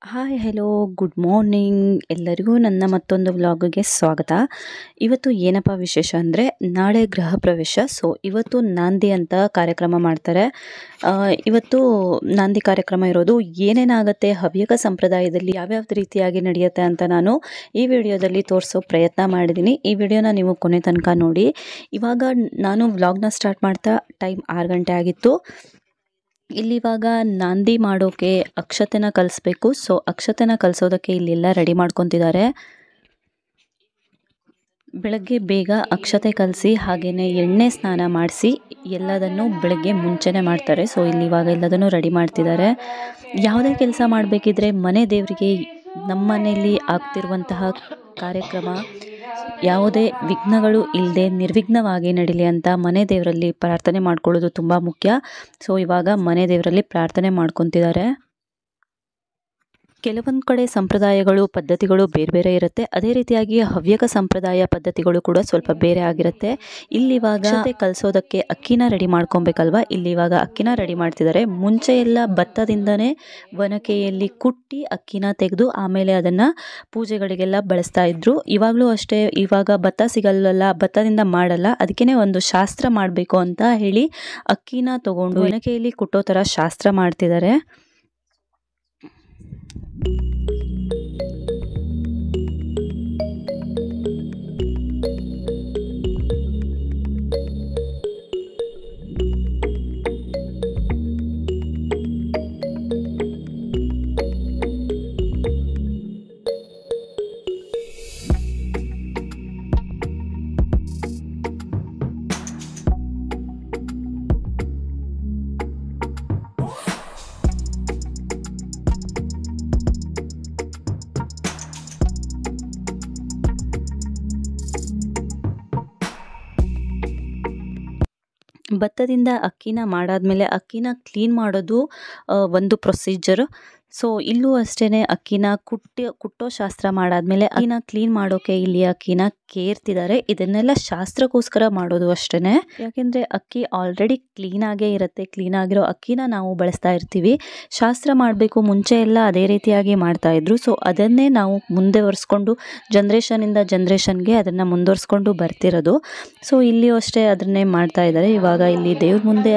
Hi hello good morning ಎಲ್ಲರಿಗೂ ನನ್ನ ಮತ್ತೊಂದು ವ್ಲಾಗ್ಗೆ ಸ್ವಾಗತ. ಇವತ್ತು ಏನಪ್ಪ ವಿಶೇಷ ಅಂದರೆ ನಾಳೆ ಗೃಹ ಪ್ರವೇಶ. ಸೊ ಇವತ್ತು ನಾಂದಿ ಅಂತ ಕಾರ್ಯಕ್ರಮ ಮಾಡ್ತಾರೆ. ಇವತ್ತು ನಾಂದಿ ಕಾರ್ಯಕ್ರಮ ಇರೋದು ಏನೇನಾಗುತ್ತೆ ಹವ್ಯಕ ಸಂಪ್ರದಾಯದಲ್ಲಿ ಯಾವ್ಯಾವ ರೀತಿಯಾಗಿ ನಡೆಯುತ್ತೆ ಅಂತ ನಾನು ಈ ವಿಡಿಯೋದಲ್ಲಿ ತೋರಿಸೋ ಪ್ರಯತ್ನ ಮಾಡಿದ್ದೀನಿ. ಈ ವಿಡಿಯೋನ ನೀವು ಕೊನೆ ತನಕ ನೋಡಿ. ಇವಾಗ ನಾನು ವ್ಲಾಗ್ನ ಸ್ಟಾರ್ಟ್ ಮಾಡ್ತಾ ಟೈಮ್ 6 ಗಂಟೆ ಆಗಿತ್ತು. ಇಲ್ಲಿವಾಗ ನಾಂದಿ ಮಾಡೋಕೆ ಅಕ್ಷತೆನ ಕಲಿಸ್ಬೇಕು. ಸೊ ಅಕ್ಷತೆನ ಕಲಿಸೋದಕ್ಕೆ ಇಲ್ಲೆಲ್ಲ ರೆಡಿ ಮಾಡ್ಕೊತಿದ್ದಾರೆ. ಬೆಳಗ್ಗೆ ಬೇಗ ಅಕ್ಷತೆ ಕಲಿಸಿ ಹಾಗೆಯೇ ಎಣ್ಣೆ ಸ್ನಾನ ಮಾಡಿಸಿ ಎಲ್ಲದನ್ನು ಬೆಳಗ್ಗೆ ಮುಂಚೆನೇ ಮಾಡ್ತಾರೆ. ಸೊ ಇಲ್ಲಿವಾಗ ಎಲ್ಲದನ್ನು ರೆಡಿ ಮಾಡ್ತಿದ್ದಾರೆ. ಯಾವುದೇ ಕೆಲಸ ಮಾಡಬೇಕಿದ್ರೆ ಮನೆ ದೇವರಿಗೆ ನಮ್ಮ ಮನೆಯಲ್ಲಿ ಆಗ್ತಿರುವಂತಹ ಕಾರ್ಯಕ್ರಮ ಯಾವುದೇ ವಿಘ್ನಗಳು ಇಲ್ಲದೆ ನಿರ್ವಿಘ್ನವಾಗಿ ನಡೀಲಿ ಅಂತ ಮನೆ ದೇವರಲ್ಲಿ ಪ್ರಾರ್ಥನೆ ಮಾಡ್ಕೊಳ್ಳೋದು ತುಂಬ ಮುಖ್ಯ. ಸೊ ಇವಾಗ ಮನೆ ದೇವರಲ್ಲಿ ಪ್ರಾರ್ಥನೆ ಮಾಡ್ಕೊತಿದ್ದಾರೆ. ಕೆಲವೊಂದು ಕಡೆ ಸಂಪ್ರದಾಯಗಳು ಪದ್ಧತಿಗಳು ಬೇರೆ ಬೇರೆ ಇರುತ್ತೆ. ಅದೇ ರೀತಿಯಾಗಿ ಹವ್ಯಕ ಸಂಪ್ರದಾಯ ಪದ್ಧತಿಗಳು ಕೂಡ ಸ್ವಲ್ಪ ಬೇರೆ ಆಗಿರುತ್ತೆ. ಇಲ್ಲಿವಾಗ ಕಲಿಸೋದಕ್ಕೆ ಅಕ್ಕಿನ ರೆಡಿ ಮಾಡ್ಕೊಬೇಕಲ್ವ, ಇಲ್ಲಿವಾಗ ಅಕ್ಕಿನ ರೆಡಿ ಮಾಡ್ತಿದ್ದಾರೆ. ಮುಂಚೆ ಎಲ್ಲ ಭತ್ತದಿಂದನೇ ಒನಕೆಯಲ್ಲಿ ಕುಟ್ಟಿ ಅಕ್ಕಿನ ತೆಗೆದು ಆಮೇಲೆ ಅದನ್ನು ಪೂಜೆಗಳಿಗೆಲ್ಲ ಬಳಸ್ತಾ ಇದ್ರು. ಇವಾಗಲೂ ಅಷ್ಟೇ, ಇವಾಗ ಭತ್ತ ಸಿಗಲ್ಲ, ಭತ್ತದಿಂದ ಮಾಡಲ್ಲ, ಅದಕ್ಕೇ ಒಂದು ಶಾಸ್ತ್ರ ಮಾಡಬೇಕು ಅಂತ ಹೇಳಿ ಅಕ್ಕಿನ ತಗೊಂಡು ಒನಕೆಯಲ್ಲಿ ಕುಟ್ಟೋ ಥರ ಶಾಸ್ತ್ರ ಮಾಡ್ತಿದ್ದಾರೆ. ಭತ್ತದಿಂದ ಅಕ್ಕಿನ ಮಾಡಾದ್ಮೇಲೆ ಅಕ್ಕಿನ ಕ್ಲೀನ್ ಮಾಡೋದು ಒಂದು ಪ್ರೊಸೀಜರ್. ಸೊ ಇಲ್ಲೂ ಅಷ್ಟೇ ಅಕ್ಕಿನ ಕುಟ್ಟೋ ಶಾಸ್ತ್ರ ಮಾಡಾದ್ಮೇಲೆ ಅಕ್ಕಿನ ಕ್ಲೀನ್ ಮಾಡೋಕೆ ಇಲ್ಲಿ ಅಕ್ಕಿನ ಕೇರ್ತಿದ್ದಾರೆ. ಇದನ್ನೆಲ್ಲ ಶಾಸ್ತ್ರಕ್ಕೋಸ್ಕರ ಮಾಡೋದು ಅಷ್ಟೇ. ಯಾಕೆಂದರೆ ಅಕ್ಕಿ ಆಲ್ರೆಡಿ ಕ್ಲೀನಾಗೇ ಇರುತ್ತೆ. ಕ್ಲೀನಾಗಿರೋ ಅಕ್ಕಿನ ನಾವು ಬಳಸ್ತಾ ಇರ್ತೀವಿ. ಶಾಸ್ತ್ರ ಮಾಡಬೇಕು ಮುಂಚೆ ಎಲ್ಲ ಅದೇ ರೀತಿಯಾಗಿ ಮಾಡ್ತಾಯಿದ್ರು. ಸೊ ಅದನ್ನೇ ನಾವು ಮುಂದುವರಿಸ್ಕೊಂಡು ಜನ್ರೇಷನಿಂದ ಜನ್ರೇಷನ್ಗೆ ಅದನ್ನು ಮುಂದುವರಿಸ್ಕೊಂಡು ಬರ್ತಿರೋದು. ಸೊ ಇಲ್ಲಿಯೂ ಅಷ್ಟೇ ಅದನ್ನೇ ಮಾಡ್ತಾ ಇದ್ದಾರೆ. ಇವಾಗ ಇಲ್ಲಿ ದೇವ್ರ ಮುಂದೆ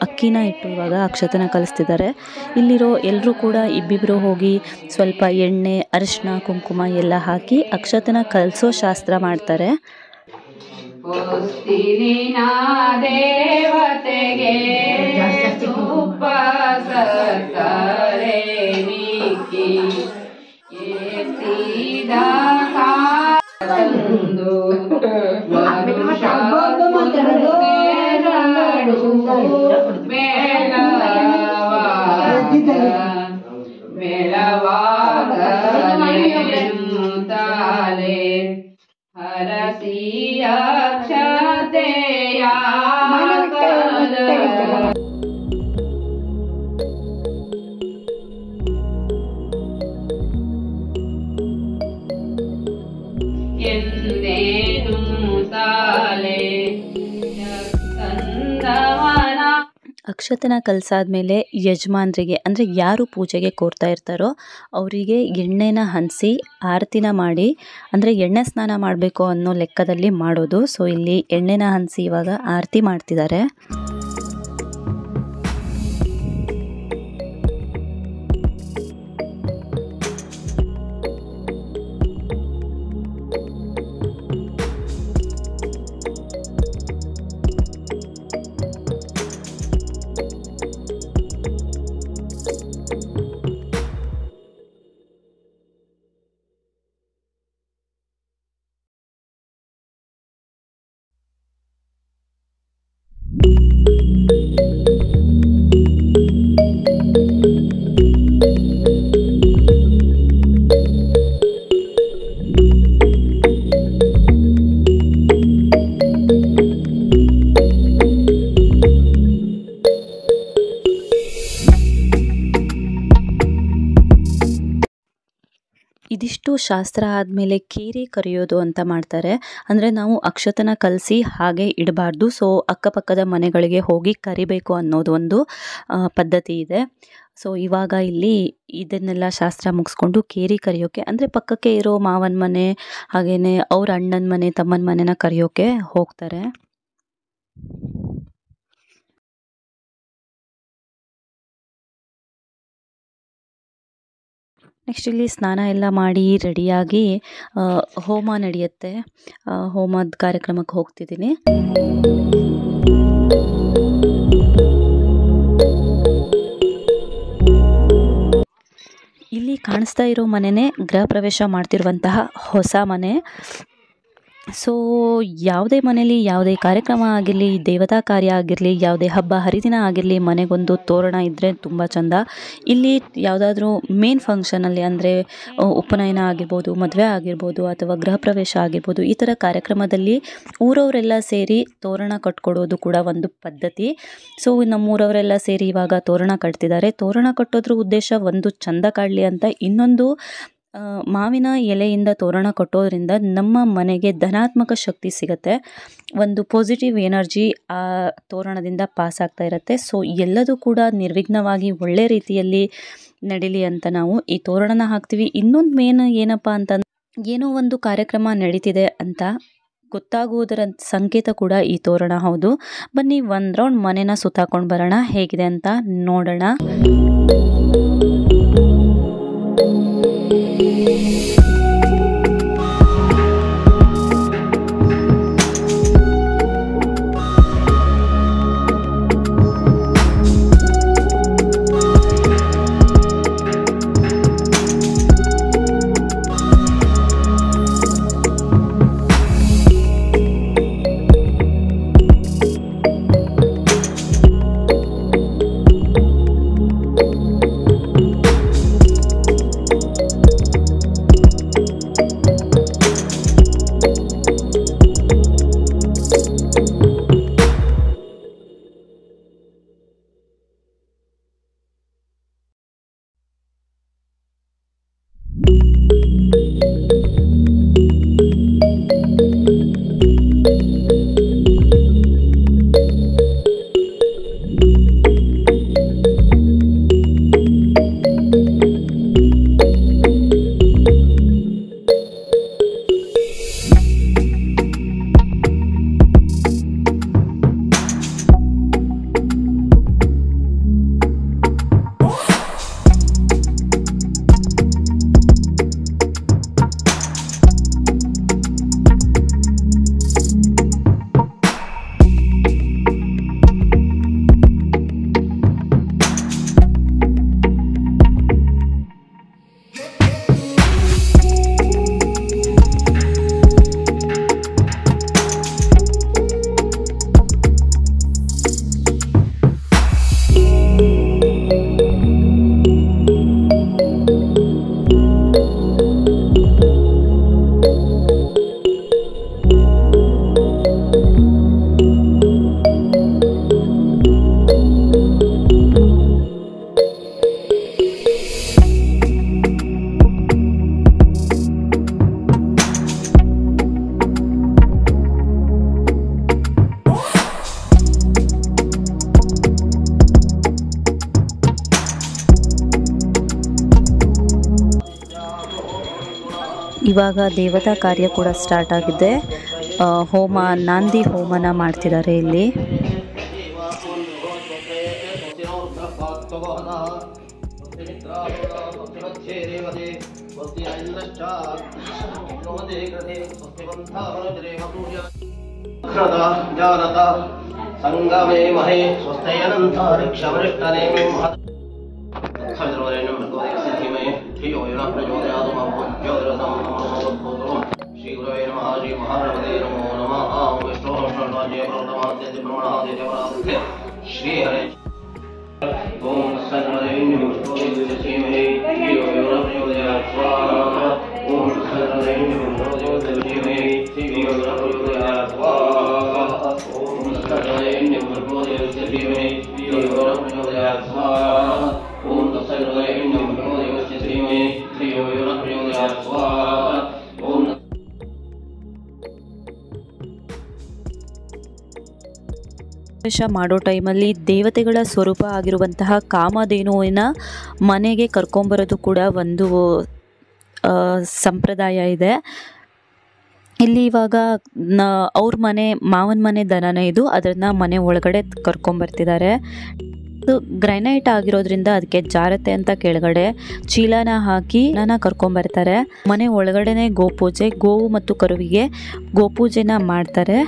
ಅಕ್ಕಿನ ಇಟ್ಟು ಇವಾಗ ಅಕ್ಷತೆನ ಕಲಿಸ್ತಿದ್ದಾರೆ. ಇಲ್ಲಿರೋ ಎಲ್ಲರೂ ಕೂಡ ಇಬ್ಬಿಬ್ಬರು ಹೋಗಿ ಸ್ವಲ್ಪ ಎಣ್ಣೆ ಅರಿಶಿನ ಕುಂಕುಮ ಎಲ್ಲ ಹಾಕಿ ಅಕ್ಷತೆನ ಕಲಿಸೋ ಶಾಸ್ತ್ರ ಮಾಡ್ತಾರೆ. ದೇವತೆಗೆ ಅಕ್ಷತೆನ ಕಲಿಸಾದ್ಮೇಲೆ ಯಜಮಾನ್ರಿಗೆ ಅಂದರೆ ಯಾರು ಪೂಜೆಗೆ ಕೋರ್ತಾ ಇರ್ತಾರೋ ಅವರಿಗೆ ಎಣ್ಣೆನ ಹಂಚಿ ಆರತಿನ ಮಾಡಿ, ಅಂದರೆ ಎಣ್ಣೆ ಸ್ನಾನ ಮಾಡಬೇಕು ಅನ್ನೋ ಲೆಕ್ಕದಲ್ಲಿ ಮಾಡೋದು. ಸೊ ಇಲ್ಲಿ ಎಣ್ಣೆನ ಹಂಚಿ ಇವಾಗ ಆರತಿ ಮಾಡ್ತಿದ್ದಾರೆ. ಇದಿಷ್ಟು ಶಾಸ್ತ್ರ ಆದಮೇಲೆ ಕೇರಿ ಕರೆಯೋದು ಅಂತ ಮಾಡ್ತಾರೆ. ಅಂದರೆ ನಾವು ಅಕ್ಷತನ ಕಲಸಿ ಹಾಗೆ ಇಡಬಾರ್ದು. ಸೊ ಅಕ್ಕಪಕ್ಕದ ಮನೆಗಳಿಗೆ ಹೋಗಿ ಕರಿಬೇಕು ಅನ್ನೋದು ಒಂದು ಪದ್ಧತಿ ಇದೆ. ಸೊ ಇವಾಗ ಇಲ್ಲಿ ಇದನ್ನೆಲ್ಲ ಶಾಸ್ತ್ರ ಮುಗಿಸ್ಕೊಂಡು ಕೇರಿ ಕರೆಯೋಕೆ ಅಂದರೆ ಪಕ್ಕಕ್ಕೆ ಇರೋ ಮಾವನ ಮನೆ ಹಾಗೆಯೇ ಅವ್ರ ಅಣ್ಣನ ಮನೆ ತಮ್ಮನ ಮನೆನ ಕರೆಯೋಕೆ ಹೋಗ್ತಾರೆ. ನೆಕ್ಸ್ಟ್ ಇಲ್ಲಿ ಸ್ನಾನ ಎಲ್ಲ ಮಾಡಿ ರೆಡಿಯಾಗಿ ಹೋಮ ನಡೆಯುತ್ತೆ. ಹೋಮದ ಕಾರ್ಯಕ್ರಮಕ್ಕೆ ಹೋಗ್ತಿದ್ದೀನಿ. ಇಲ್ಲಿ ಕಾಣಿಸ್ತಾ ಇರೋ ಮನೆನೇ ಗೃಹ ಪ್ರವೇಶ ಮಾಡ್ತಿರುವಂತಹ ಹೊಸ ಮನೆ. ಸೊ ಯಾವುದೇ ಮನೇಲಿ ಯಾವುದೇ ಕಾರ್ಯಕ್ರಮ ಆಗಿರಲಿ, ದೇವತಾ ಕಾರ್ಯ ಆಗಿರಲಿ, ಯಾವುದೇ ಹಬ್ಬ ಹರಿದಿನ ಆಗಿರಲಿ, ಮನೆಗೊಂದು ತೋರಣ ಇದ್ದರೆ ತುಂಬ ಚೆಂದ. ಇಲ್ಲಿ ಯಾವುದಾದ್ರೂ ಮೇನ್ ಫಂಕ್ಷನಲ್ಲಿ ಅಂದರೆ ಉಪನಯನ ಆಗಿರ್ಬೋದು, ಮದುವೆ ಆಗಿರ್ಬೋದು ಅಥವಾ ಗೃಹ ಪ್ರವೇಶ ಆಗಿರ್ಬೋದು, ಈ ಥರ ಕಾರ್ಯಕ್ರಮದಲ್ಲಿ ಊರವರೆಲ್ಲ ಸೇರಿ ತೋರಣ ಕಟ್ಕೊಡೋದು ಕೂಡ ಒಂದು ಪದ್ಧತಿ. ಸೊ ನಮ್ಮೂರವರೆಲ್ಲ ಸೇರಿ ಇವಾಗ ತೋರಣ ಕಟ್ತಿದ್ದಾರೆ. ತೋರಣ ಕಟ್ಟೋದ್ರ ಉದ್ದೇಶ ಒಂದು ಚೆಂದ ಕಾಡಲಿ ಅಂತ, ಇನ್ನೊಂದು ಮಾವಿನ ಎಲೆಯಿಂದ ತೋರಣ ಕಟ್ಟೋದ್ರಿಂದ ನಮ್ಮ ಮನೆಗೆ ಧನಾತ್ಮಕ ಶಕ್ತಿ ಸಿಗುತ್ತೆ. ಒಂದು ಪಾಸಿಟಿವ್ ಎನರ್ಜಿ ಆ ತೋರಣದಿಂದ ಪಾಸ್ ಆಗ್ತಾ ಇರುತ್ತೆ. ಸೊ ಎಲ್ಲದೂ ಕೂಡ ನಿರ್ವಿಘ್ನವಾಗಿ ಒಳ್ಳೆ ರೀತಿಯಲ್ಲಿ ನಡೀಲಿ ಅಂತ ನಾವು ಈ ತೋರಣನ ಹಾಕ್ತೀವಿ. ಇನ್ನೊಂದು ಮೇನ್ ಏನಪ್ಪ ಅಂತಂದ್ರೆ, ಏನೋ ಒಂದು ಕಾರ್ಯಕ್ರಮ ನಡೀತಿದೆ ಅಂತ ಗೊತ್ತಾಗುವುದರ ಸಂಕೇತ ಕೂಡ ಈ ತೋರಣ ಹೌದು. ಬನ್ನಿ ಒಂದು ರೌಂಡ್ ಮನೆನ ಸುತ್ತಾಕೊಂಡು ಬರೋಣ, ಹೇಗಿದೆ ಅಂತ ನೋಡೋಣ. ಇವಾಗ ದೇವತಾ ಕಾರ್ಯ ಕೂಡ ಸ್ಟಾರ್ಟ್ ಆಗಿದೆ. ಹೋಮ, ನಾಂದಿ ಹೋಮನ ಮಾಡ್ತಿದ್ದಾರೆ ಇಲ್ಲಿ. ಸಂಗಮೇ ಮಹೇ ಸ್ವಸ್ಥಯನಂತರಿಕ್ಷವರಿಷ್ಠನೇ ಶ್ರೀ ಗುರವೇ ನಮಃ. ಶ್ರೀ ಮಹಾಗಣಪತಿ ನಮೋ ನಮಃ. ವಿಷ್ಣು ಶ್ರೀ ಹರೇ. ಓಂ ಓಂ ಪ್ರವೇಶ ಮಾಡೋ ಟೈಮಲ್ಲಿ ದೇವತೆಗಳ ಸ್ವರೂಪ ಆಗಿರುವಂತಹ ಕಾಮಧೇನುವಿನ ಮನೆಗೆ ಕರ್ಕೊಂಬರೋದು ಕೂಡ ಒಂದು ಸಂಪ್ರದಾಯ ಇದೆ. ಇಲ್ಲಿ ಇವಾಗ ಅವ್ರ ಮನೆ ಮಾವನ ಮನೆ ದನನೇ ಇದು, ಅದನ್ನು ಮನೆ ಒಳಗಡೆ ಕರ್ಕೊಂಬರ್ತಿದ್ದಾರೆ. ಇದು ಗ್ರೈನೈಟ್ ಆಗಿರೋದ್ರಿಂದ ಅದಕ್ಕೆ ಜಾರತೆ ಅಂತ ಕೆಳಗಡೆ ಚೀಲನ ಹಾಕಿ ಕರ್ಕೊಂಬರ್ತಾರೆ. ಮನೆ ಒಳಗಡೆನೆ ಗೋಪೂಜೆ, ಗೋವು ಮತ್ತು ಕರುವಿಗೆ ಗೋಪೂಜೆನ ಮಾಡ್ತಾರೆ.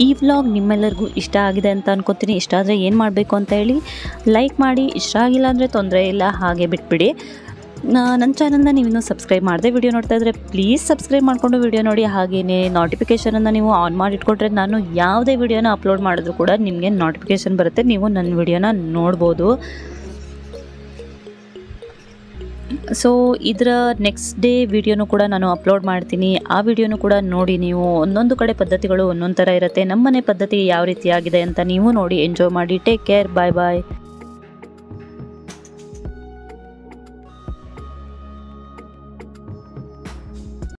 ಈ ವ್ಲಾಗ್ ನಿಮ್ಮೆಲ್ಲರಿಗೂ ಇಷ್ಟ ಆಗಿದೆ ಅಂತ ಅನ್ಕೋತೀನಿ. ಇಷ್ಟ ಆದರೆ ಏನು ಮಾಡಬೇಕು ಅಂತ ಹೇಳಿ ಲೈಕ್ ಮಾಡಿ, ಇಷ್ಟ ಆಗಿಲ್ಲ ಅಂದರೆ ತೊಂದರೆ ಇಲ್ಲ, ಹಾಗೆ ಬಿಟ್ಬಿಡಿ. ನನ್ನ ಚಾನಲ್ನ ನೀವಿನ್ನೂ ಸಬ್ಸ್ಕ್ರೈಬ್ ಮಾಡದೆ ವಿಡಿಯೋ ನೋಡ್ತಾ ಇದ್ದರೆ ಪ್ಲೀಸ್ ಸಬ್ಸ್ಕ್ರೈಬ್ ಮಾಡಿಕೊಂಡು ವಿಡಿಯೋ ನೋಡಿ. ಹಾಗೆಯೇ ನೋಟಿಫಿಕೇಷನನ್ನು ನೀವು ಆನ್ ಮಾಡಿ ಇಟ್ಕೊಂಡ್ರೆ ನಾನು ಯಾವುದೇ ವಿಡಿಯೋನ ಅಪ್ಲೋಡ್ ಮಾಡಿದ್ರು ಕೂಡ ನಿಮಗೆ ನೋಟಿಫಿಕೇಷನ್ ಬರುತ್ತೆ, ನೀವು ನನ್ನ ವಿಡಿಯೋನ ನೋಡ್ಬೋದು. ಸೊ ಇದರ ನೆಕ್ಸ್ಟ್ ಡೇ ವಿಡಿಯೋನು ಕೂಡ ನಾನು ಅಪ್ಲೋಡ್ ಮಾಡ್ತೀನಿ. ಆ ವಿಡಿಯೋನು ಕೂಡ ನೋಡಿ ನೀವು. ಒಂದೊಂದು ಕಡೆ ಪದ್ಧತಿಗಳು ಒಂದೊಂದು ಥರ ಇರುತ್ತೆ. ನಮ್ಮನೆ ಪದ್ಧತಿ ಯಾವ ರೀತಿ ಆಗಿದೆ ಅಂತ ನೀವು ನೋಡಿ ಎಂಜಾಯ್ ಮಾಡಿ. ಟೇಕ್ ಕೇರ್, ಬಾಯ್ ಬಾಯ್.